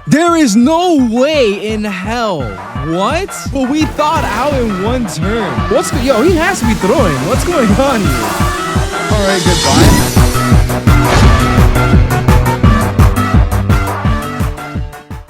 There is no way in hell. What? But we thought out in one turn. Yo, he has to be throwing. What's going on here? All right, goodbye.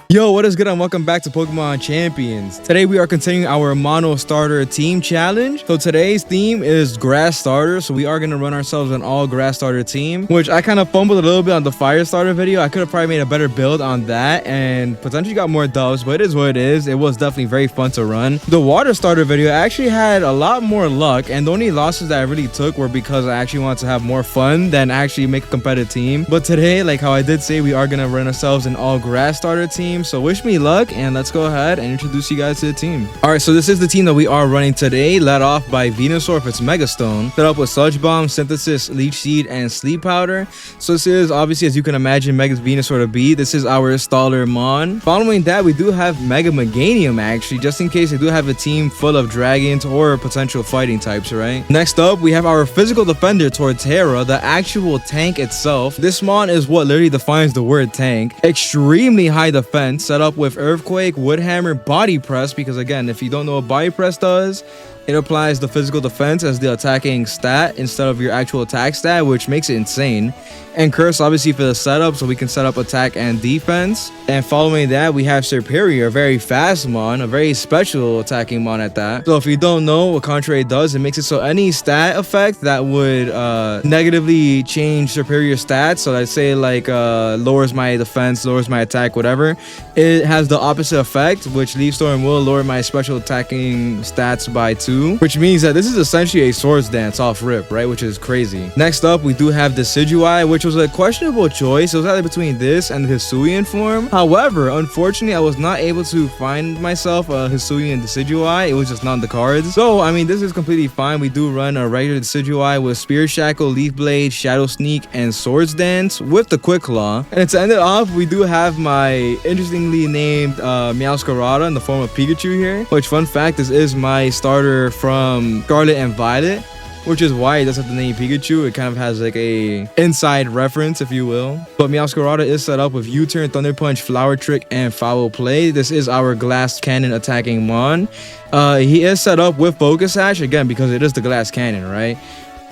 Yo, what is good and welcome back to Pokemon Champions. Today we are continuing our mono starter team challenge. So today's theme is grass starter. So we are going to run ourselves an all grass starter team, which I kind of fumbled a little bit on the fire starter video. I could have probably made a better build on that and potentially got more dubs, but it is what it is. It was definitely very fun to run. The water starter video actually had a lot more luck, and the only losses that I really took were because I actually wanted to have more fun than actually make a competitive team. But today, like how I did say, we are going to run ourselves an all grass starter team. So wish me luck, and let's go ahead and introduce you guys to the team. All right, so this is the team that we are running today, led off by Venusaur if it's Mega Stone, set up with Sludge Bomb, Synthesis, Leech Seed, and Sleep Powder. So this is obviously, as you can imagine, Mega Venusaur to be. This is our Staller Mon. Following that, we do have Mega Meganium actually, just in case they do have a team full of dragons or potential fighting types, right? Next up, we have our physical defender Torterra, the actual tank itself. This Mon is what literally defines the word tank. Extremely high defense, set up with Earthquake, Wood Hammer, Body Press, because again, if you don't know what Body Press does, it applies the physical defense as the attacking stat instead of your actual attack stat, which makes it insane. And Curse obviously for the setup, so we can set up attack and defense. And following that, we have Superior, a very fast Mon, a very special attacking Mon at that. So if you don't know what Contrary does, it makes it so any stat effect that would negatively change Superior stats, so let's say like lowers my defense, lowers my attack, whatever, it has the opposite effect, which Leaf Storm will lower my special attacking stats by 2, which means that this is essentially a Swords Dance off rip, right? Which is crazy. Next up, we do have Decidueye, which was a questionable choice. It was either between this and the Hisuian form. However, unfortunately, I was not able to find myself a Hisuian Decidueye. It was just not on the cards. So, I mean, this is completely fine. We do run a regular Decidueye with Spear Shackle, Leaf Blade, Shadow Sneak, and Swords Dance with the Quick Claw. And to end it off, we do have my interestingly named Meowscarada in the form of Pikachu here. Which, fun fact, this is my starter from Scarlet and Violet, which is why it does have the name Pikachu. It kind of has like a inside reference, if you will. But Meowscarada is set up with U-Turn, Thunder Punch, Flower Trick, and Foul Play. This is our Glass Cannon attacking Mon. He is set up with Focus Sash, again, because it is the Glass Cannon, right?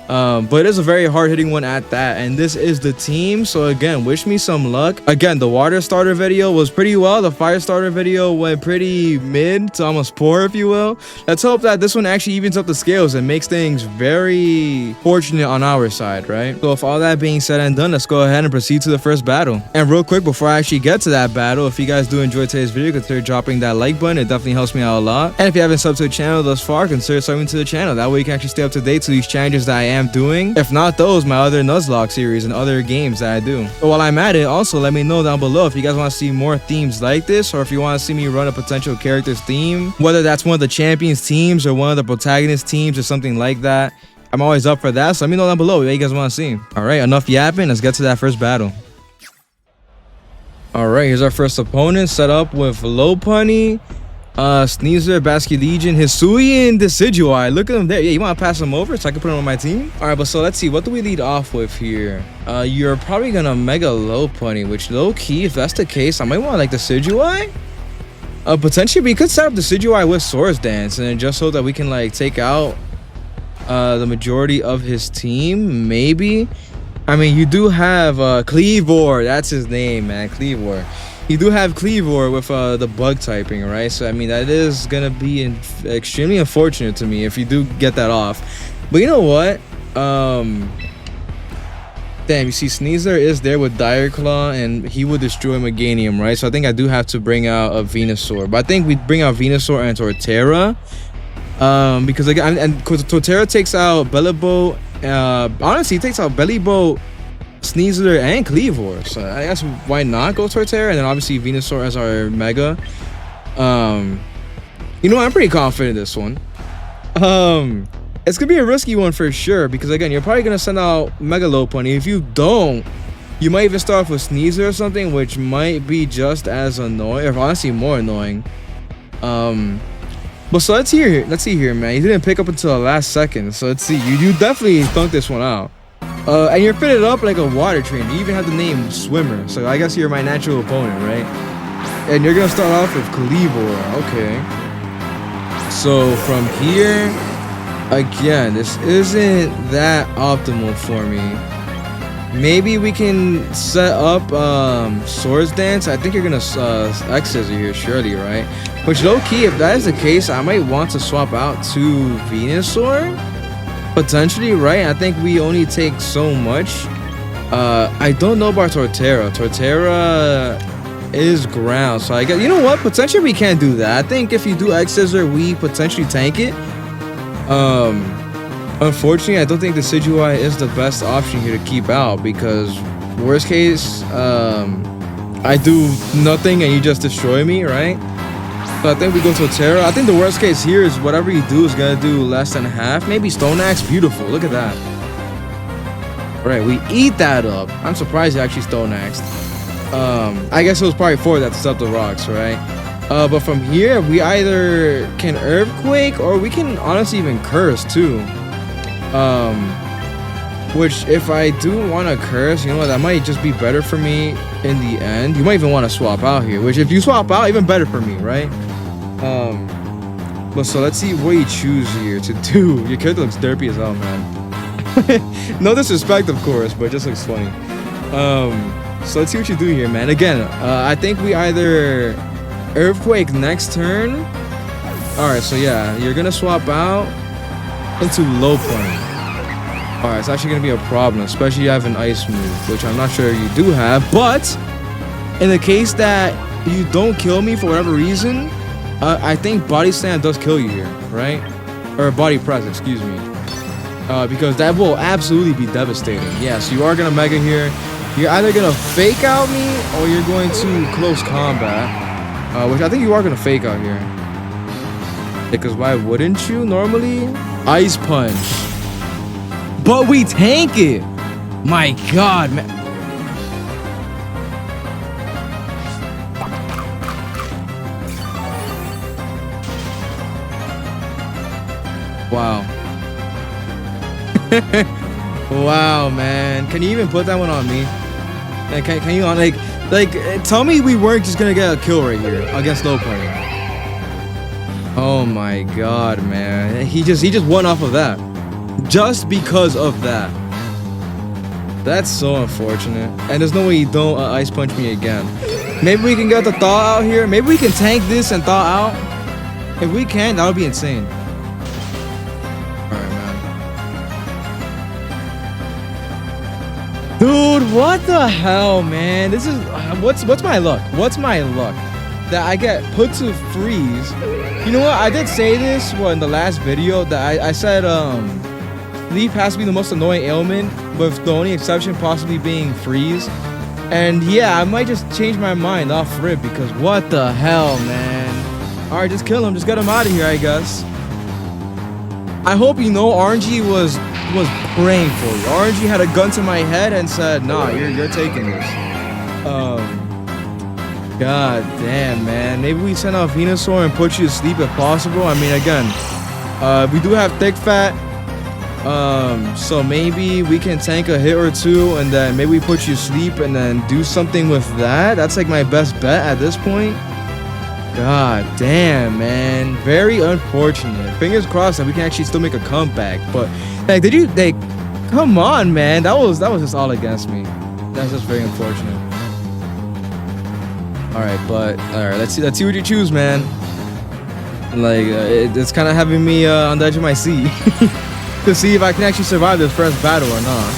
But it is a very hard-hitting one at that, and this is the team. So again, wish me some luck. Again, the water starter video was pretty well. The fire starter video went pretty mid to almost poor, if you will. Let's hope that this one actually evens up the scales and makes things very fortunate on our side, right? So with all that being said and done, let's go ahead and proceed to the first battle. And real quick, before I actually get to that battle, if you guys do enjoy today's video, consider dropping that like button. It definitely helps me out a lot. And if you haven't subbed to the channel thus far, consider subbing to the channel. That way you can actually stay up to date to these challenges that I am doing, if not those, my other Nuzlocke series and other games that I do. But while I'm at it, also let me know down below if you guys want to see more themes like this, or if you want to see me run a potential character's theme, whether that's one of the champions teams or one of the protagonist teams or something like that. I'm always up for that, so let me know down below what you guys want to see. All right, enough yapping, let's get to that first battle. All right, here's our first opponent, set up with Lopunny, Sneasler, Basculegion, Hisuian, Decidueye. Look at him there. Yeah, you want to pass him over so I can put him on my team? All right, but so let's see. What do we lead off with here? You're probably going to Mega Lopunny, which low-key, if that's the case, I might want like Decidueye. Potentially, we could set up Decidueye with Swords Dance, and then just so that we can like take out the majority of his team, maybe. I mean, you do have Cleavor. That's his name, man. Cleavor. You do have Cleavor with the bug typing, right? So, I mean, that is going to be extremely unfortunate to me if you do get that off. But you know what? Damn, you see Sneasler is there with Dire Claw, and he would destroy Meganium, right? So, I think I do have to bring out a Venusaur. But I think we bring out Venusaur and Torterra. Because, again, and Torterra takes out Bellibolt. Honestly, he takes out Bellibolt, Sneasler, and Cleavor, so I guess why not go Torterra, and then obviously Venusaur as our Mega. You know, I'm pretty confident in this one. It's gonna be a risky one for sure, because again, you're probably gonna send out Mega Lopunny. If you don't, you might even start off with Sneasler or something, which might be just as annoying, or honestly more annoying. But so let's see here, man. You didn't pick up until the last second, so let's see. You definitely thunked this one out. And you're fitted up like a water train. You even have the name Swimmer, so I guess you're my natural opponent, right? And you're gonna start off with Cleavor. Okay. So from here, again, this isn't that optimal for me. Maybe we can set up Swords Dance. I think you're gonna X-Scissor here, surely, right? Which low-key, if that is the case, I might want to swap out to Venusaur. Potentially, right? I think we only take so much. I don't know about Torterra. Torterra is ground, so I guess, you know what? Potentially we can't do that. I think if you do X-Scissor, we potentially tank it. Unfortunately, I don't think the Decidueye is the best option here to keep out, because worst case, I do nothing and you just destroy me, right? So I think we go to Torterra. I think the worst case here is whatever you do is gonna do less than half. Maybe Stone Axe. Beautiful. Look at that. All right, we eat that up. I'm surprised he actually Stone Axed. I guess it was probably for that to stop the rocks, right? But from here, we either can Earthquake or we can honestly even Curse too. Which if I do want to Curse, you know what, that might just be better for me in the end. You might even want to swap out here, which if you swap out, even better for me, right? But so let's see what you choose here to do. Your character looks derpy as hell, man. No disrespect, of course, but it just looks funny. So let's see what you do here, man. Again, I think we either Earthquake next turn. Alright, so yeah, you're gonna swap out into Low Point. Alright, it's actually gonna be a problem, especially you have an Ice move, which I'm not sure you do have. But in the case that you don't kill me for whatever reason, I think Body Slam does kill you here, right? Or Body Press, excuse me. Because that will absolutely be devastating. Yeah, so you are gonna Mega here. You're either gonna Fake Out me or you're going to Close Combat. Which I think you are gonna Fake Out here. Because why wouldn't you normally? Ice Punch. But we tank it. My God, man. Wow. Wow, man. Can you even put that one on me? Like, can you on like tell me we weren't just gonna get a kill right here against Low Point. Oh my God, man. He just won off of that. Just because of that. That's so unfortunate. And there's no way you don't Ice Punch me again. Maybe we can get the Thaw out here. Maybe we can tank this and Thaw out. If we can, that would be insane. Alright, man. Dude, what the hell, man? This is what's my luck? What's my luck? That I get put to freeze. You know what? I did say this in the last video that I said Leaf has to be the most annoying ailment, with the only exception possibly being freeze. And yeah, I might just change my mind off rip, because what the hell, man? Alright, just kill him. Just get him out of here, I guess. I hope you know RNG was praying for you. RNG had a gun to my head and said, nah, you're taking this. God damn, man. Maybe we send out Venusaur and put you to sleep if possible. I mean, again, we do have Thick Fat. So maybe we can tank a hit or two and then maybe we put you to sleep and then do something with that. That's like my best bet at this point. God damn, man. Very unfortunate. Fingers crossed that we can actually still make a comeback. But like, come on, man. That was just all against me. That's just very unfortunate. Alright, let's see what you choose, man. Like, it's kind of having me on the edge of my seat. To see if I can actually survive this first battle or not.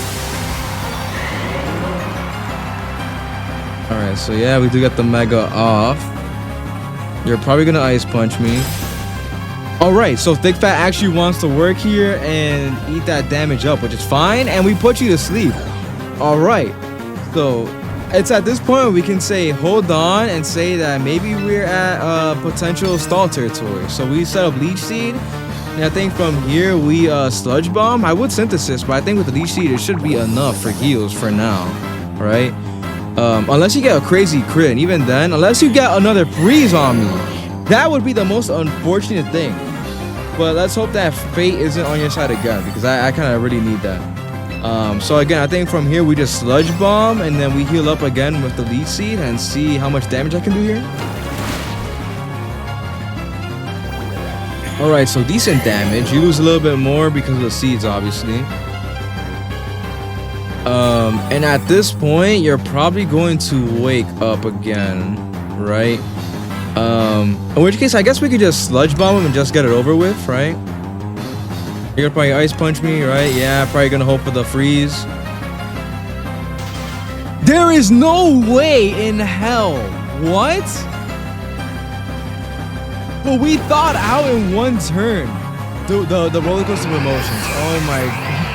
Alright, so yeah, we do get the Mega off. You're probably gonna Ice Punch me. Alright, so Thick Fat actually wants to work here and eat that damage up, which is fine, and we put you to sleep. Alright, so it's at this point where we can say hold on and say that maybe we're at potential stall territory. So we set up Leech Seed. And I think from here we Sludge Bomb. I would Synthesis, but I think with the Leech Seed it should be enough for heals for now, right? Unless you get a crazy crit, and even then, unless you get another freeze on me, that would be the most unfortunate thing. But let's hope that fate isn't on your side again, because I kind of really need that. So again, I think from here we just Sludge Bomb and then we heal up again with the Leech Seed and see how much damage I can do here. Alright, so decent damage. You lose a little bit more because of the seeds, obviously. And at this point, you're probably going to wake up again, right? In which case, I guess we could just sludge bomb him and just get it over with, right? You're gonna probably ice punch me, right? Yeah, probably gonna hope for the freeze. There is no way in hell. What? But we thought out in one turn. Dude, the roller coaster of emotions. Oh my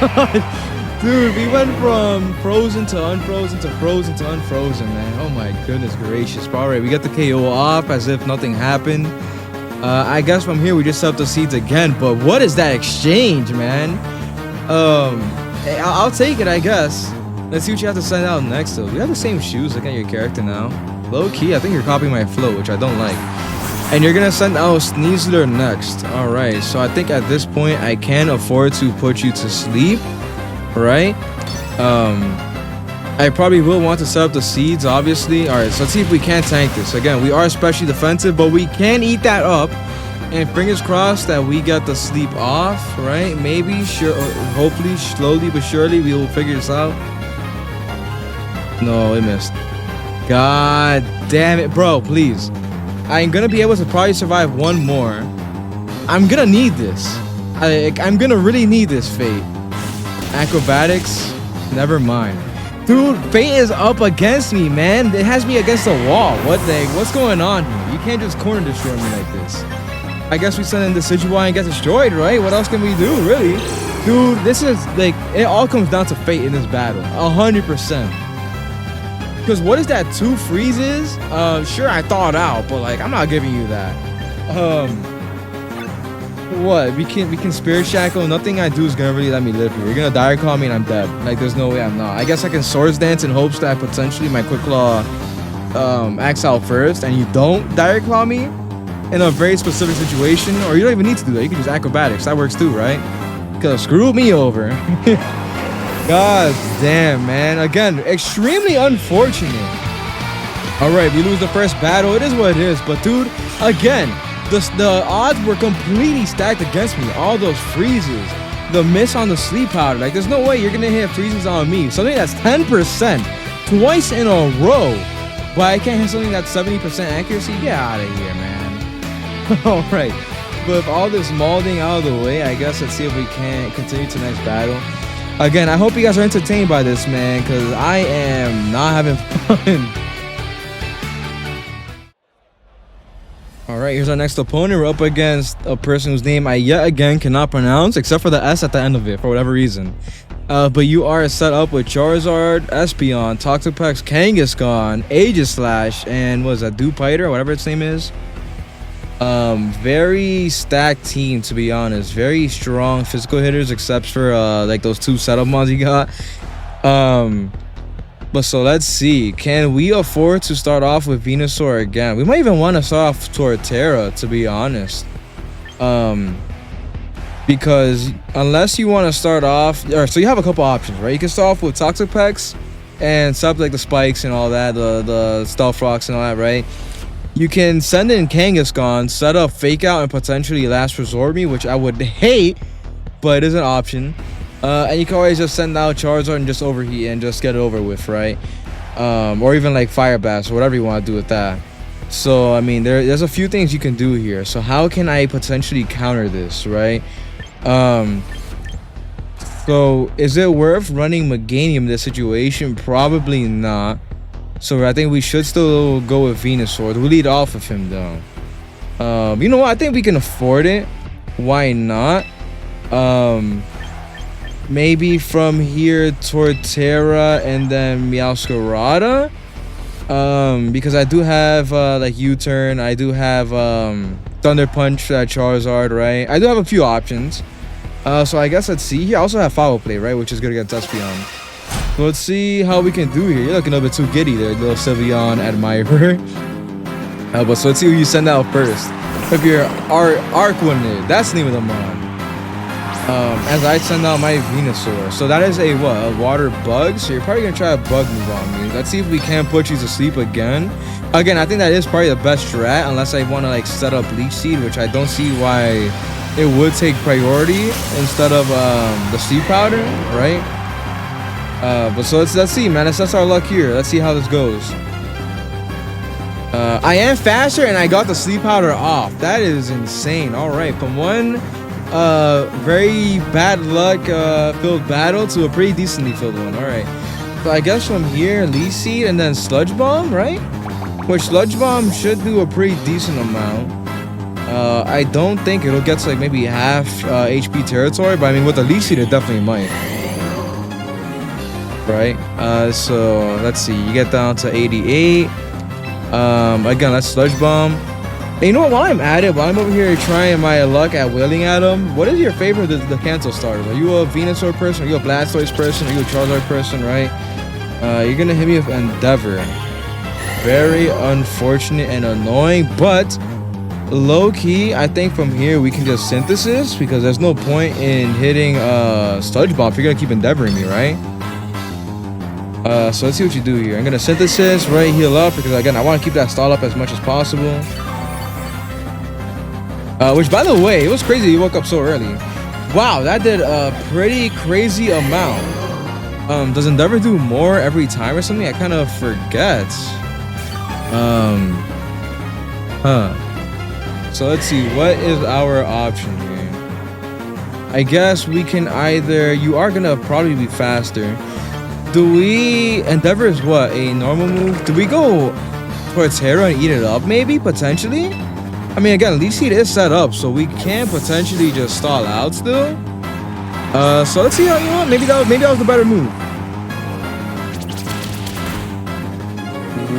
god. Dude, we went from frozen to unfrozen to frozen to unfrozen, man. Oh my goodness gracious. All right, we got the KO off as if nothing happened. I guess from here we just set up the seeds again. But what is that exchange, man? I'll take it, I guess. Let's see what you have to send out next, though. We have the same shoes. Look at your character now. Low key, I think you're copying my flow, which I don't like. And you're gonna send out Sneasler next. All right, so I think at this point I can afford to put you to sleep. Right? I probably will want to set up the seeds, obviously. Alright, so let's see if we can tank this. Again, we are especially defensive, but we can eat that up. And fingers crossed that we get the sleep off, right? Maybe, sure, or hopefully, slowly but surely, we will figure this out. No, it missed. God damn it, bro, please. I'm gonna be able to probably survive one more. I'm gonna need this. I'm gonna really need this, Fate. Acrobatics, never mind. Dude, Fate is up against me, man. It has me against the wall. What's going on here? You can't just corner destroy me like this. I guess we send in the Decidueye and get destroyed, right? What else can we do, really? Dude, this is like, it all comes down to Fate in this battle. 100%. Because what is that, 2 freezes? Sure, I thought out, but like, I'm not giving you that. What? We can Spirit Shackle. Nothing I do is gonna really let me live here. You're gonna Dire Claw me and I'm dead. Like, there's no way I'm not. I guess I can Swords Dance in hopes that potentially my Quick Claw acts out first, and you don't Dire Claw me in a very specific situation, or you don't even need to do that. You can use Acrobatics. That works too, right? Because screw me over. God damn, man. Again, extremely unfortunate. All right, we lose the first battle. It is what it is. But dude, again, the odds were completely stacked against me. All those freezes, the miss on the sleep powder. Like, there's no way you're gonna hit freezes on me. Something that's 10% twice in a row, but I can't hit something that's 70% accuracy. Get out of here, man. All right, but with all this molding out of the way, I guess let's see if we can continue to the next battle. Again, I hope you guys are entertained by this, man, because I am not having fun. Alright, here's our next opponent. We're up against a person whose name I yet again cannot pronounce, except for the S at the end of it, for whatever reason. But you are set up with Charizard, Espeon, Toxapex, Kangaskhan, Aegislash, and what is that, Dewpider, whatever its name is. Very stacked team, to be honest. Very strong physical hitters, except for like those 2 setup mods you got. But so let's see, can we afford to start off with Venusaur again? We might even want to start off Torterra, to be honest. Because unless you want to start off, or so you have a couple options, right? You can start off with Toxapex and set up like the spikes and all that, the stealth rocks and all that, right? You can send in Kangaskhan, set up Fake Out, and potentially Last Resort me, which I would hate, but it is an option. And you can always just send out Charizard and just overheat and just get it over with, right? Or even like Fire Blast or whatever you want to do with that. So, I mean, there's a few things you can do here. So how can I potentially counter this, right? So is it worth running Meganium in this situation? Probably not. So I think we should still go with Venusaur. We'll lead off of him, though. You know what? I think we can afford it. Why not? Maybe from here Torterra and then Meowscarada. Because I do have like U-turn. I do have Thunder Punch Charizard, right? I do have a few options. So I guess let's see here. I also have Foul Play, right? Which is good against Espeon. So let's see how we can do here. You're looking a bit too giddy there, little Sylveon admirer. But so let's see who you send out first. If you're Arquanid, that's the name of the mod. As I send out my Venusaur. So that is a what? A water bug? So you're probably gonna try a bug move on me. Let's see if we can put you to sleep again. Again, I think that is probably the best strat, unless I want to like set up Leech Seed, which I don't see why it would take priority instead of the sea powder, right? But so let's see, man. Let's test our luck here. Let's see how this goes. I am faster and I got the sleep powder off. That is insane. All right, from one very bad luck filled battle to a pretty decently filled one. All right, so I guess from here, Leaf Seed and then Sludge Bomb, right? Which Sludge Bomb should do a pretty decent amount. I don't think it'll get to like maybe half HP territory, but I mean with the Leaf Seed it definitely might. Right, so let's see, you get down to 88. Again, that's Sludge Bomb. And you know what, while I'm at it, while I'm over here trying my luck at wailing at him, what is your favorite of the cancel starters? Are you a Venusaur person? Are you a Blastoise person? Are you a Charizard person, right? You're gonna hit me with Endeavor. Very unfortunate and annoying, but low-key, I think from here we can just Synthesis, because there's no point in hitting Sludge Bomb if you're gonna keep Endeavoring me, right? So let's see what you do here. I'm gonna Synthesis, right, heal up, because again, I want to keep that stall up as much as possible. Which, by the way, it was crazy you woke up so early. Wow, that did a pretty crazy amount. Does Endeavor do more every time or something? I kind of forget. So let's see, what is our option here? I guess we can either, you are gonna probably be faster. Do we, Endeavor is what, a normal move? Do we go for Terra and eat it up maybe, potentially? I mean, again, Leaf Seed is set up, so we can potentially just stall out still. So let's see how, you know what, maybe that was the better move.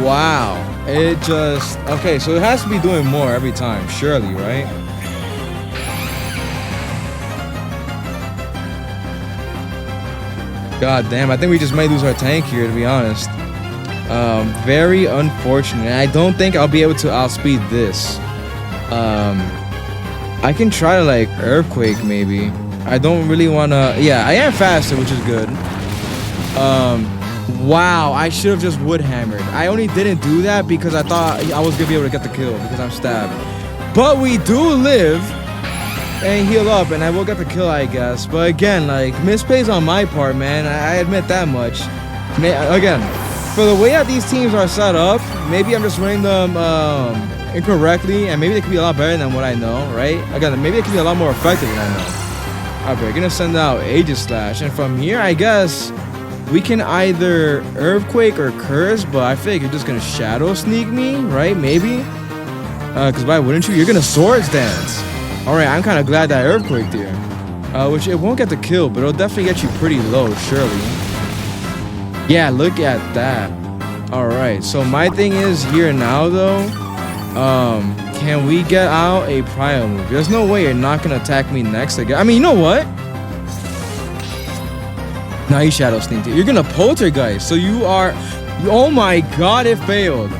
Wow, it just, okay, so it has to be doing more every time, surely, right? God damn, I think we just might lose our tank here, to be honest. Very unfortunate. I don't think I'll be able to outspeed this. I can try to like Earthquake maybe. I don't really want to, yeah, I am faster, which is good. Wow, I should have just Wood Hammered. I only didn't do that because I thought I was gonna be able to get the kill because I'm stabbed. But we do live and heal up, and I will get the kill, I guess. But again, like, misplays on my part, man. I admit that much. Again, for the way that these teams are set up, maybe I'm just running them incorrectly, and maybe they could be a lot better than what I know, right? Again, maybe they could be a lot more effective than I know. Alright, we're gonna send out Aegis Slash, and from here, I guess we can either Earthquake or Curse, but I feel like you're just gonna Shadow Sneak me, right? Maybe. Because why wouldn't you? You're gonna Swords Dance. Alright, I'm kind of glad that I Earthquaked here. Which it won't get the kill, but it'll definitely get you pretty low, surely. Yeah, look at that. Alright, so my thing is here now, though. Can we get out a Prio move? There's no way you're not going to attack me next again. I mean, you know what? Now you Shadow Sneaked it. You're going to Poltergeist. So you are... Oh my god, it failed.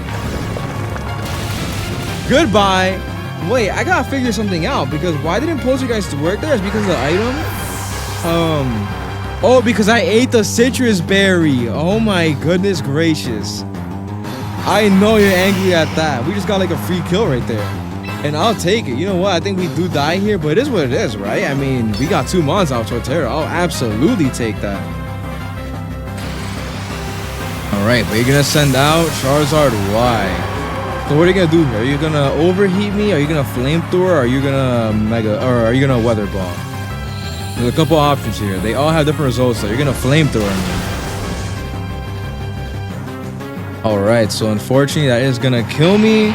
Goodbye. Wait, I gotta figure something out, because why didn't Poltergeist work there? It's because of the item? Oh, because I ate the citrus berry. Oh my goodness gracious. I know you're angry at that. We just got like a free kill right there. And I'll take it. You know what? I think we do die here, but it is what it is, right? I mean, we got 2 mons out to Terra. I'll absolutely take that. Alright, but you're gonna send out Charizard Y. So what are you gonna do here? Are you gonna overheat me? Are you gonna flamethrower? Are you gonna are you gonna weather ball? There's a couple options here. They all have different results. So you're gonna flamethrower me. All right. So unfortunately, that is gonna kill me.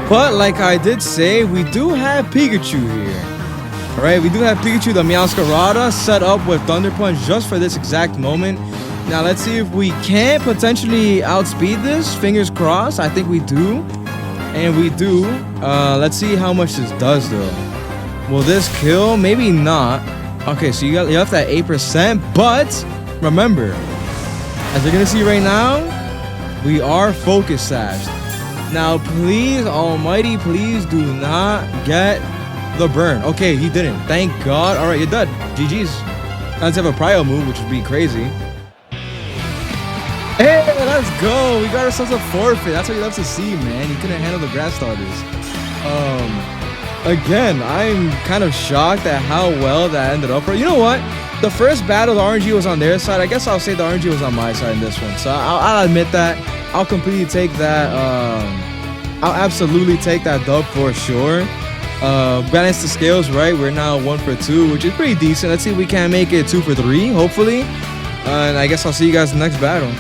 But like I did say, we do have Pikachu here. All right, we do have Pikachu, the Meowscarada, set up with Thunder Punch just for this exact moment. Now, let's see if we can potentially outspeed this. Fingers crossed. I think we do. And we do. Let's see how much this does, though. Will this kill? Maybe not. Okay, so you're left at 8%. But remember, as you're going to see right now, we are Focus Sashed. Now, please, almighty, please do not get the burn. Okay, he didn't. Thank God. All right, you're done. GG's. Let's have a Prio move, which would be crazy. Hey, let's go. We got ourselves a forfeit. That's what you love to see, man. You couldn't handle the grass starters. Again, I'm kind of shocked at how well that ended up. You know what? The first battle, the RNG was on their side. I guess I'll say the RNG was on my side in this one. So I'll admit that. I'll completely take that. I'll absolutely take that dub for sure. Balance the scales, right? We're now 1 for 2, which is pretty decent. Let's see if we can make it 2 for 3, hopefully. And I guess I'll see you guys in the next battle.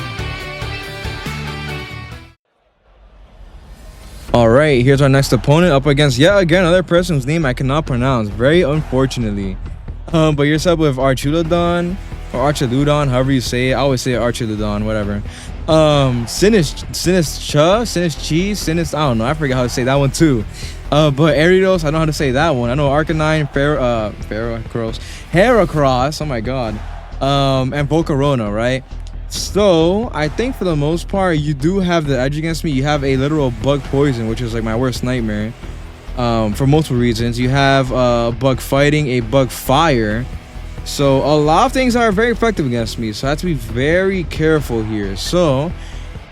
All right, here's our next opponent up against yet again another person whose name I cannot pronounce, very unfortunately. But you're set with Archulodon or Archaludon, however you say it. I always say Archaludon, whatever. Sinistchi, I don't know. I forget how to say that one too. But Aridos, I know how to say that one. I know Arcanine, Heracross, oh my god. And Volcarona, right? So I think for the most part you do have the edge against me. You have a literal bug poison, which is like my worst nightmare. For multiple reasons. You have bug fighting, a bug fire. So a lot of things are very effective against me. So I have to be very careful here. So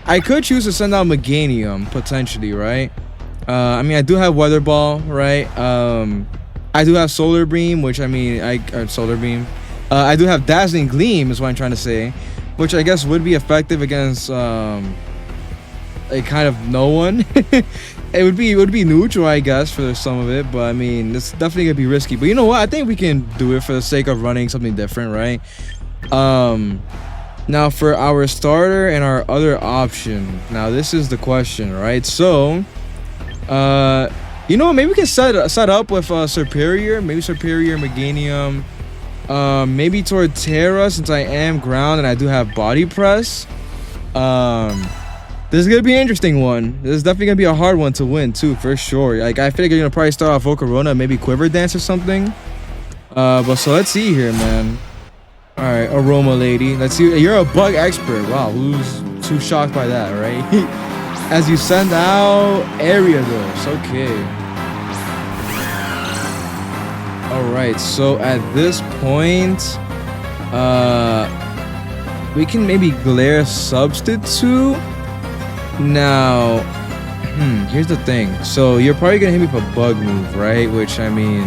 I could choose to send out Meganium potentially, right? I mean, I do have Weather Ball, right? I do have Solar Beam, which I mean, Solar Beam. I do have Dazzling Gleam, is what I'm trying to say, which I guess would be effective against a kind of no one. It would be neutral, I guess, for some of it, but I mean, it's definitely gonna be risky. But you know what? I think we can do it for the sake of running something different, right? Now for our starter and our other option. Now this is the question, right? So, you know, maybe we can set up with Superior, maybe Superior, Meganium, maybe Torterra, since I am ground and I do have Body Press. This is gonna be an interesting one. This is definitely gonna be a hard one to win too, for sure. Like, I feel like you're gonna probably start off Volcarona, maybe Quiver Dance or something. But so let's see here, man. All right, Aroma Lady. Let's see. You're a bug expert. Wow, who's too shocked by that, right? As you send out Ariados. Okay. All right. So at this point, we can maybe Glare Substitute. Now, here's the thing. So you're probably gonna hit me with a bug move, right? Which, I mean,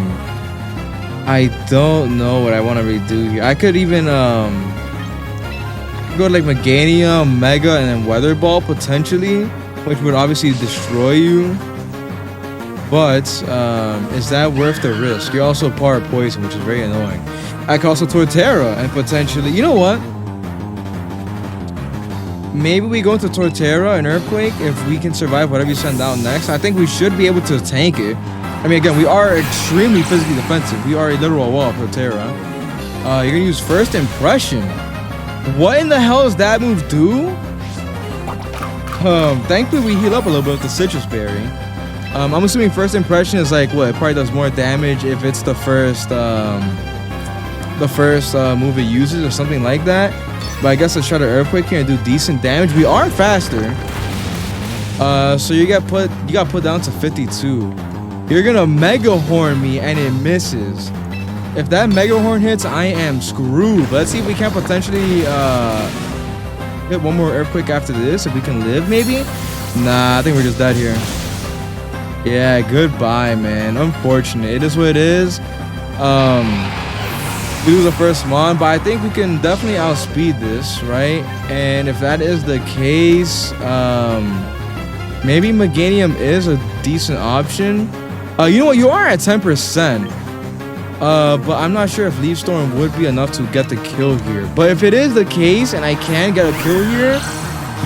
I don't know what I want to redo here. I could even go to like Meganium, Mega, and then Weather Ball potentially, which would obviously destroy you. But is that worth the risk? You're also part poison, which is very annoying. I could also Torterra and potentially, you know what? Maybe we go into Torterra and Earthquake if we can survive whatever you send out next. I think we should be able to tank it. I mean, again, we are extremely physically defensive. We are a literal wall for Torterra. You're gonna use First Impression. What in the hell does that move do? Thankfully we heal up a little bit with the Citrus Berry. I'm assuming First Impression is like what? It probably does more damage if it's the first move it uses or something like that. But I guess let's try to Earthquake here and do decent damage. We are faster. So you got put down to 52. You're gonna Mega Horn me and it misses. If that Mega Horn hits, I am screwed. Let's see if we can potentially hit one more Earthquake after this. If we can live, maybe? Nah, I think we're just dead here. Yeah, goodbye, man. Unfortunate. It is what it is. We lose the first mon, but I think we can definitely outspeed this, right? And if that is the case, maybe Meganium is a decent option. You know what? You are at 10%. But I'm not sure if Leaf Storm would be enough to get the kill here. But if it is the case and I can get a kill here,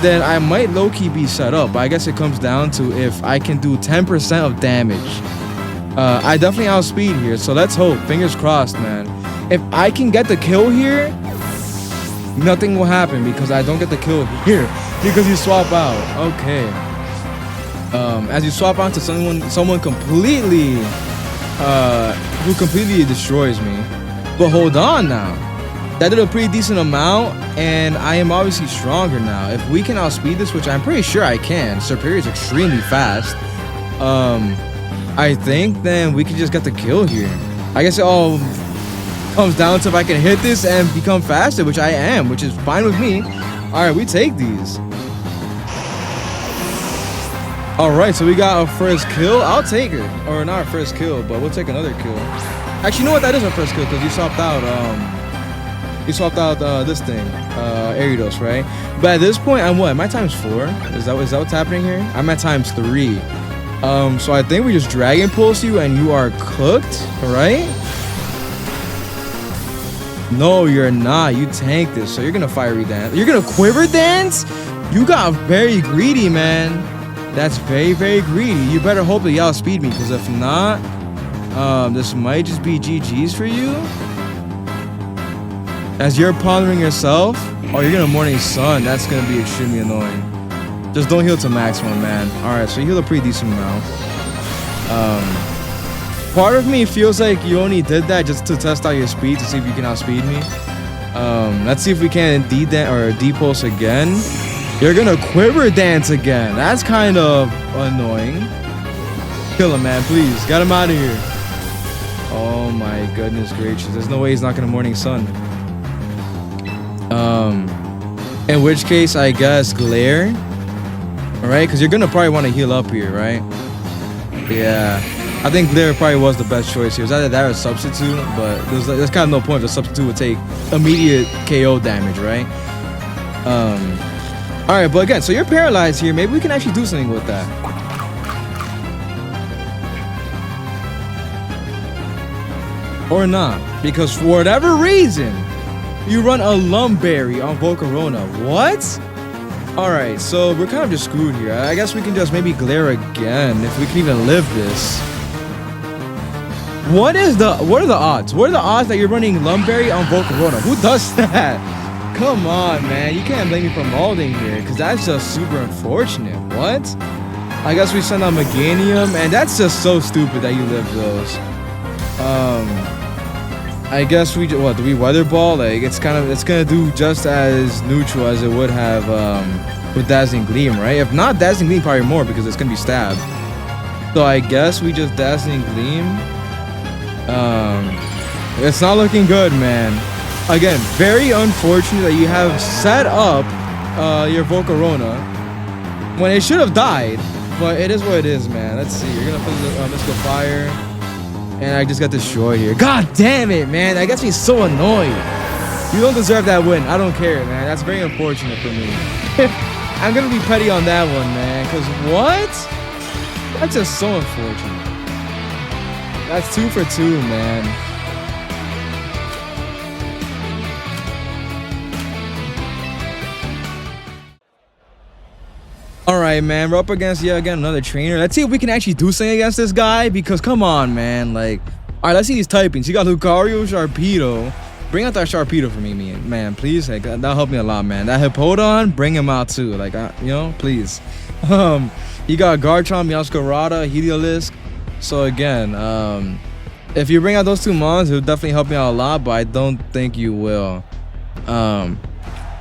then I might low-key be set up. But I guess it comes down to if I can do 10% of damage. I definitely outspeed here, so let's hope. Fingers crossed, man. If I can get the kill here, nothing will happen because I don't get the kill here because you swap out. Okay. As you swap out to someone completely, who completely destroys me. But hold on now. That did a pretty decent amount, and I am obviously stronger now. If we can outspeed this, which I'm pretty sure I can, Superior is extremely fast. I think then we can just get the kill here. I guess it all comes down to if I can hit this and become faster, which I am, which is fine with me. All right, we take these. All right, so we got our first kill. I'll take it, or not our first kill, but we'll take another kill. Actually, you know what? That is our first kill because you swapped out. This thing, Aridos, right? But at this point, I'm what? Am I times 4? Is that what's happening here? I'm at times 3. So I think we just Dragon Pulse you and you are cooked, right? No, you're not. You tanked this, so you're gonna Fiery Dance. You're gonna Quiver Dance? You got very greedy, man. That's very, very greedy. You better hope that y'all speed me, because if not, this might just be GG's for you. As you're pondering yourself, oh, you're gonna Morning Sun. That's gonna be extremely annoying. Just don't heal to maximum, man. All right, so you heal a pretty decent amount. Part of me feels like you only did that just to test out your speed to see if you can outspeed me. Let's see if we can D-pulse again. You're gonna Quiver Dance again. That's kind of annoying. Kill him, man, please. Get him out of here. Oh my goodness gracious. There's no way he's not gonna Morning Sun. In which case, I guess Glare. All right, because you're gonna probably want to heal up here, right? Yeah, I think Glare probably was the best choice here. It was either that or Substitute, but there's kind of no point. The Substitute would take immediate KO damage, right? All right, but again, so you're paralyzed here. Maybe we can actually do something with that. Or not, because for whatever reason, you run a Lumberry on Volcarona. What? Alright, so we're kind of just screwed here. I guess we can just maybe Glare again, if we can even live this. What are the odds? What are the odds that you're running Lumberry on Volcarona? Who does that? Come on, man. You can't blame me for molding here, because that's just super unfortunate. What? I guess we send out Meganium, and that's just so stupid that you live those. I guess we do we Weather Ball? Like it's gonna do just as neutral as it would have with Dazzling Gleam, right? If not Dazzling Gleam, probably more because it's gonna be stabbed. So I guess we just Dazzling Gleam. It's not looking good, man. Again, very unfortunate that you have set up your Volcarona when it should have died, but it is what it is, man. Let's see. You're gonna put the Mystical Fire. And I just got destroyed here. God damn it, man. That gets me so annoyed. You don't deserve that win. I don't care, man. That's very unfortunate for me. I'm going to be petty on that one, man. Because what? That's just so unfortunate. That's 2 for 2, man. All right, man, we're up against yet again another trainer. Let's see if we can actually do something against this guy, because come on, man. Like, all right, let's see these typings. You got Lucario, Sharpedo. Bring out that Sharpedo for me, man, please. Like, that'll help me a lot, man. That Hippowdon, bring him out too. Like, you know, please. You got Garchomp, Meowscarada, Heliolisk. So again, if you bring out those 2 mons, it'll definitely help me out a lot, but I don't think you will.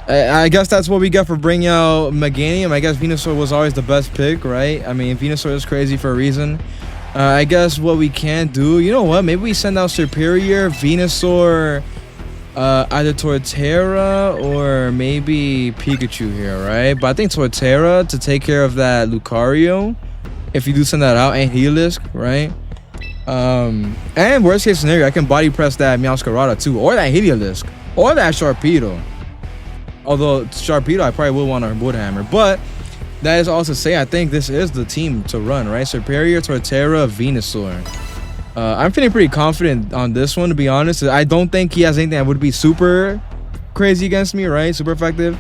I guess that's what we get for bringing out Meganium. I guess Venusaur was always the best pick, right? I mean, Venusaur is crazy for a reason. I guess what we can do, you know what? Maybe we send out Superior, Venusaur, either Torterra or maybe Pikachu here, right? But I think Torterra to take care of that Lucario, if you do send that out, and Heliolisk, right? And worst case scenario, I can body press that Meowscarada too, or that Heliolisk, or that Sharpedo. Although Sharpedo, I probably would want a Woodhammer. But that is also to say, I think this is the team to run, right? Superior, Torterra, Venusaur. I'm feeling pretty confident on this one, to be honest. I don't think he has anything that would be super crazy against me, right? Super effective.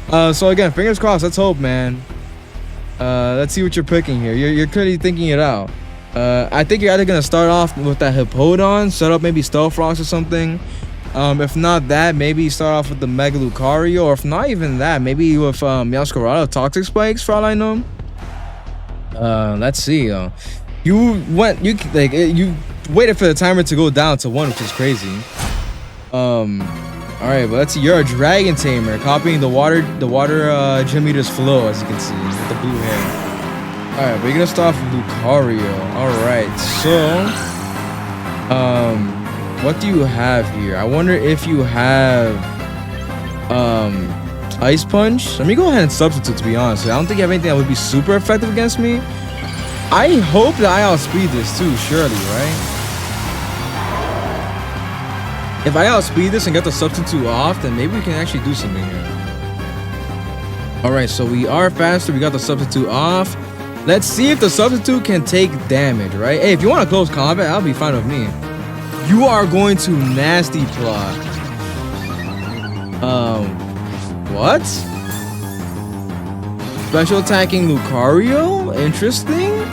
So again, fingers crossed. Let's hope, man. Let's see what you're picking here. You're clearly thinking it out. I think you're either going to start off with that Hippowdon, set up maybe Stealth Rocks or something. If not that, maybe start off with the Mega Lucario, or if not even that, maybe with Meowscarada, Toxic Spikes for all I know. Let's see. You waited for the timer to go down to 1, which is crazy. All right, but let's see. You're a Dragon Tamer, copying the water gym leader's flow, as you can see, with the blue hair. All right, we're gonna start off with Lucario. All right, so what do you have here? I wonder if you have Ice Punch. Let me go ahead and substitute, to be honest. I don't think you have anything that would be super effective against me. I hope that I outspeed this too, surely, right? If I outspeed this and get the substitute off, then maybe we can actually do something here. Alright, so we are faster. We got the substitute off. Let's see if the substitute can take damage, right? Hey, if you want a close combat, that'll be fine with me. You are going to nasty plot. What? Special attacking Lucario? Interesting.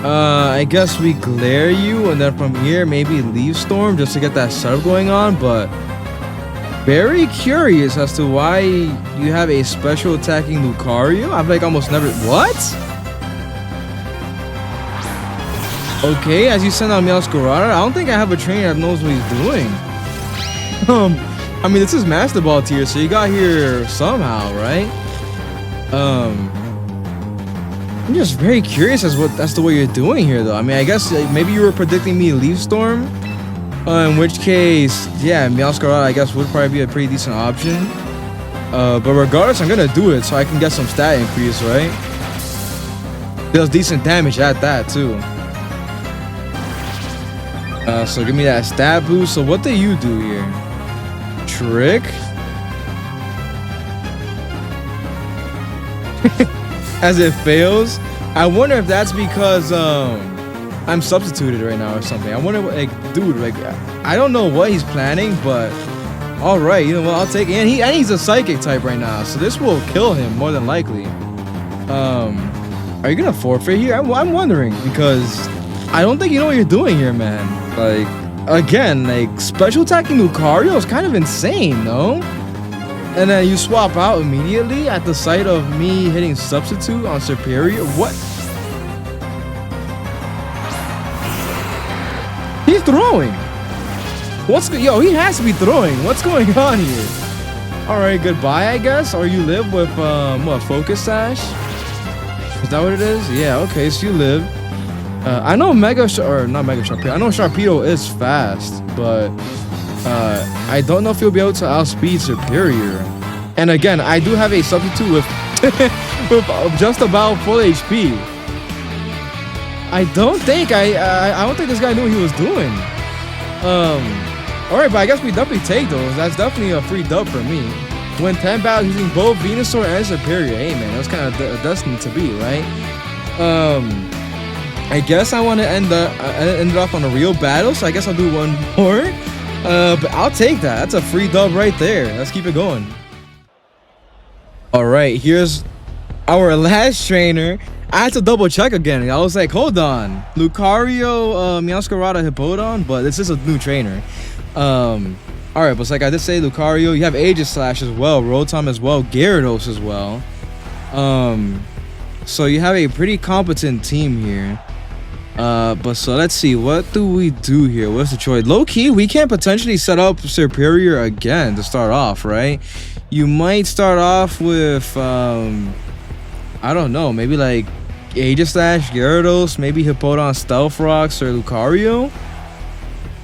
I guess we glare you, and then from here maybe Leaf Storm just to get that setup going on, but very curious as to why you have a special attacking Lucario. I've like almost never. What? Okay, as you send out Meowscarada, I don't think I have a trainer that knows what he's doing. I mean, this is Master Ball tier, so you got here somehow, right? I'm just very curious as to what you're doing here, though. I mean, I guess maybe you were predicting me Leaf Storm, in which case, yeah, Meowscarada, I guess, would probably be a pretty decent option. But regardless, I'm gonna do it so I can get some stat increase, right? Does decent damage at that too. So give me that stat boost. So what do you do here? Trick? As it fails? I wonder if that's because I'm substituted right now or something. I wonder what, like, dude, like, I don't know what he's planning, but all right, you know what, I'll take it. And he's a psychic type right now, so this will kill him more than likely. Are you gonna forfeit here? I'm wondering, because I don't think you know what you're doing here, man. Like, again, like, special attacking Lucario is kind of insane, no? And then you swap out immediately at the sight of me hitting substitute on Superior. What? He's throwing. Yo, he has to be throwing. What's going on here? All right, goodbye, I guess. Or you live with what, Focus Sash? Is that what it is? Yeah, okay, so you live. I know not Mega Sharpedo. I know Sharpedo is fast, but I don't know if you'll be able to outspeed Superior. And again, I do have a substitute with with just about full HP. I don't think this guy knew what he was doing. All right, but I guess we definitely take those. That's definitely a free dub for me. Win 10 battles using both Venusaur and Superior. Hey man, that's kind of destined to be, right? I guess I want to end it off on a real battle, so I guess I'll do one more. But I'll take that. That's a free dub right there. Let's keep it going. All right, here's our last trainer. I had to double check again. I was like, hold on, Lucario, Meowscarada, Hippowdon, but this is a new trainer. All right, but like I did say, Lucario, you have Aegislash as well, Rotom as well, Gyarados as well. So you have a pretty competent team here. But so let's see, what do we do here? What's the choice? Low key, we can potentially set up Superior again to start off, right? You might start off with I don't know, maybe like Aegislash, Gyarados, maybe Hippowdon, Stealth Rocks, or Lucario.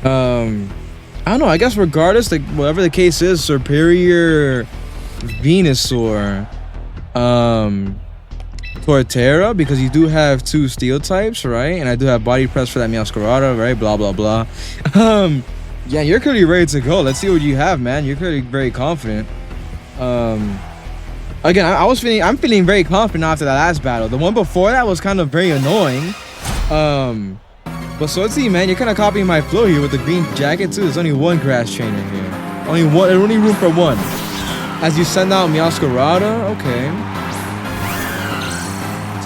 I don't know, I guess regardless, like whatever the case is, Superior Venusaur, Torterra, because you do have 2 steel types, right? And I do have body press for that Meowscarada, right? Blah blah blah. Yeah, you're clearly ready to go. Let's see what you have, man. You're clearly very confident. Again, I'm feeling very confident after that last battle. The one before that was kind of very annoying. But so let's see, man. You're kind of copying my flow here with the green jacket too. There's only one grass trainer here. Only room for one. As you send out Meowscarada, okay.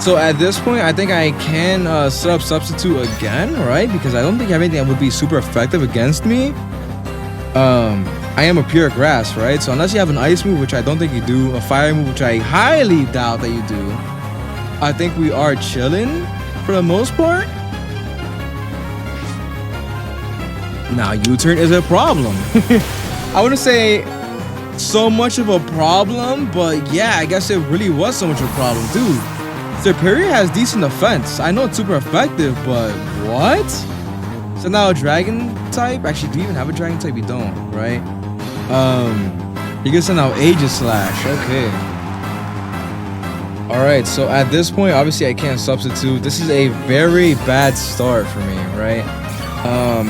So at this point, I think I can set up substitute again, right? Because I don't think I have anything that would be super effective against me. I am a pure grass, right? So unless you have an ice move, which I don't think you do, a fire move, which I highly doubt that you do, I think we are chilling for the most part. Now, U-turn is a problem. I wouldn't say so much of a problem, but yeah, I guess it really was so much of a problem, dude. Superior has decent defense. I know it's super effective, but what? So now a dragon type? Actually, do you even have a dragon type? You don't, right? You can send out Aegis Slash. Okay. Alright, so at this point, obviously I can't substitute. This is a very bad start for me, right?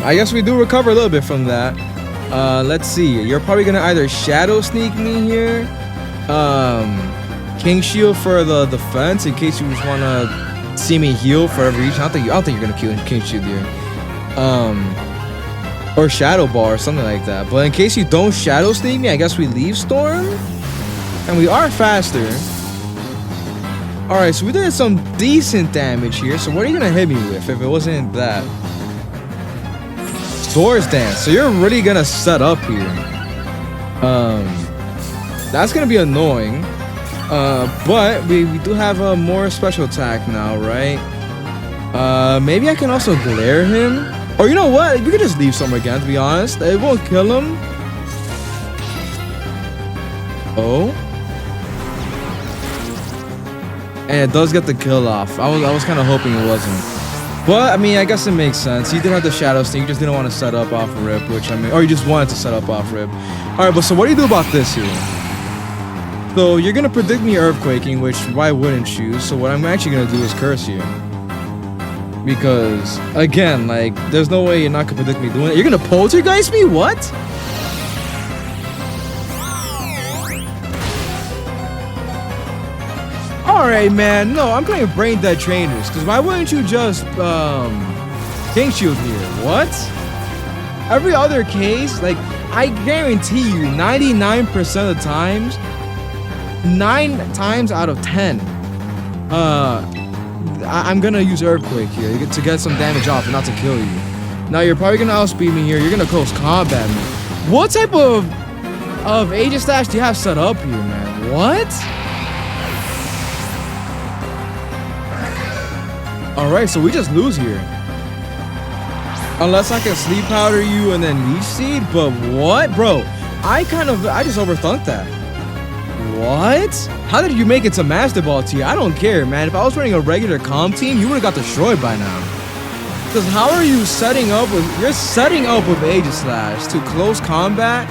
I guess we do recover a little bit from that. Let's see. You're probably gonna either Shadow Sneak me here. King Shield for the defense in case you just wanna see me heal for every reach. I don't think you're gonna kill King Shield here. Or Shadow Ball or something like that. But in case you don't Shadow Sneak me, I guess we leave Storm. And we are faster. Alright, so we did some decent damage here. So what are you gonna hit me with if it wasn't that? Swords Dance. So you're really gonna set up here. That's gonna be annoying. But we do have a more special attack now, right? Maybe I can also glare him. Or you know what? We could just leave Storm again, to be honest. It won't kill him. Oh. And it does get the kill off. I was kind of hoping it wasn't. But, I mean, I guess it makes sense. You did have the Shadow Sneak. You just didn't want to set up off Rip, which, I mean... Or you just wanted to set up off Rip. Alright, but so what do you do about this here? So, you're going to predict me Earthquaking, which, why wouldn't you? So, what I'm actually going to do is Curse you. Because, again, like, there's no way you're not going to predict me doing it. You're going to Poltergeist me? What? Alright, man. No, I'm playing Brain Dead Trainers. Because why wouldn't you just, King Shield here? What? Every other case, like, I guarantee you, 99% of the times, 9 times out of 10, I'm gonna use Earthquake here to get some damage off and not to kill you. Now, you're probably gonna outspeed me here. You're gonna close combat me. What type of Aegis Slash do you have set up here, man? What? Alright, so we just lose here. Unless I can Sleep Powder you and then Leech Seed, but what? Bro, I just overthunk that. What? How did you make it to Master Ball tier? I don't care, man. If I was running a regular comm team, you would have got destroyed by now. Because how are you setting up with... You're setting up with Aegis Slash to close combat.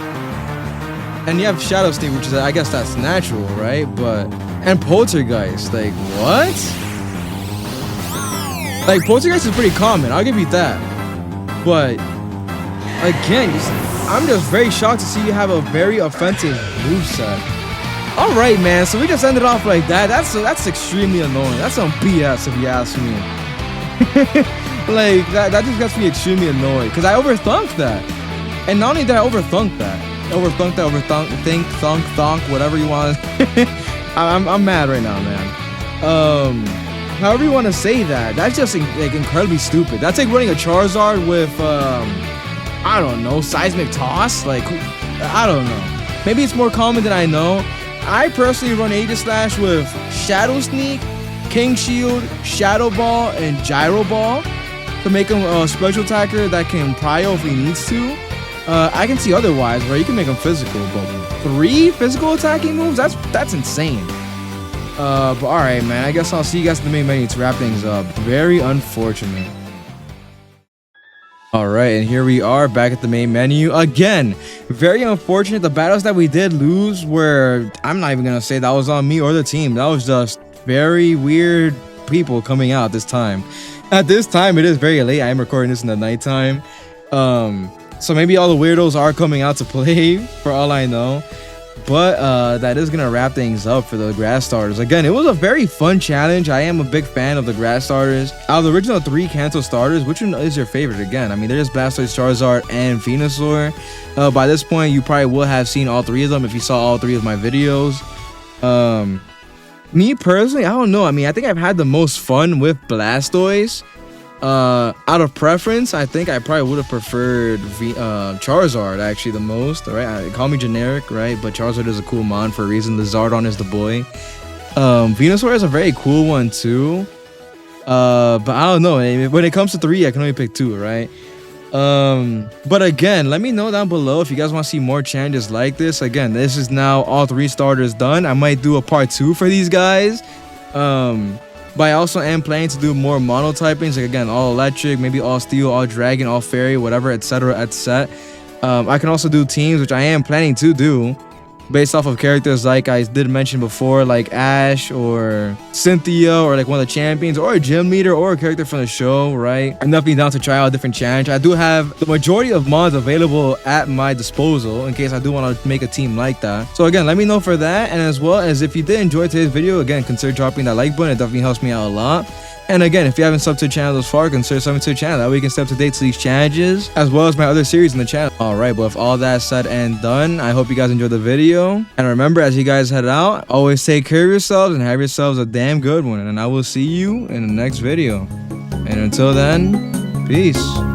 And you have Shadow Sneak, which is... I guess that's natural, right? But... And Poltergeist. Like, what? Like, Poltergeist is pretty common. I'll give you that. But... Again, I'm just very shocked to see you have a very offensive moveset. Alright, man, so we just ended off like that. That's extremely annoying. That's some BS if you ask me. Like, that just gets me extremely annoyed. Because I overthunked that. And not only did I overthunk that, thunk, whatever you want. I'm mad right now, man. However you want to say that, that's just like incredibly stupid. That's like running a Charizard with, I don't know, Seismic Toss? Like, I don't know. Maybe it's more common than I know. I personally run Aegis Slash with Shadow Sneak, King Shield, Shadow Ball, and Gyro Ball to make him a special attacker that can prio if he needs to. I can see otherwise where you can make him physical, but 3 physical attacking moves? That's insane. But alright, man. I guess I'll see you guys in the main menu to wrap things up. Very unfortunate. Alright, and here we are back at the main menu again. Very unfortunate. The battles that we did lose were, I'm not even gonna say that was on me or the team. That was just very weird people coming out this time. At this time, it is very late. I am recording this in the nighttime. So maybe all the weirdos are coming out to play for all I know. But that is gonna wrap things up for the grass starters. Again, it was a very fun challenge. I am a big fan of the grass starters. Out of the original 3 Kanto starters, which one is your favorite? Again, I mean, there's Blastoise, Charizard, and Venusaur. By this point, you probably will have seen all 3 of them if you saw all 3 of my videos. Me personally, I don't know. I mean, I think I've had the most fun with Blastoise. Out of preference, I think I probably would have preferred Charizard actually the most. All right, call me generic, right? But Charizard is a cool mon for a reason. Lizardon is the boy. Venusaur is a very cool one too. But I don't know. When it comes to 3, I can only pick 2, right? But again, let me know down below if you guys want to see more challenges like this. Again, this is now all 3 starters done. I might do a part 2 for these guys. But I also am planning to do more monotypings, like again, all electric, maybe all steel, all dragon, all fairy, whatever, etc, etc. I can also do teams, which I am planning to do. based off of characters like I did mention before, like Ash or Cynthia, or like one of the champions, or a gym leader, or a character from the show, right? I'm definitely down to try out a different challenge. I do have the majority of mods available at my disposal in case I do want to make a team like that. So again, let me know for that. And as well as if you did enjoy today's video, again, consider dropping that like button. It definitely helps me out a lot. And again, if you haven't subbed to the channel thus far, consider subbing to the channel. That way you can stay up to date to these challenges, as well as my other series in the channel. Alright, but with all that said and done, I hope you guys enjoyed the video. And remember, as you guys head out, always take care of yourselves and have yourselves a damn good one. And I will see you in the next video. And until then, peace.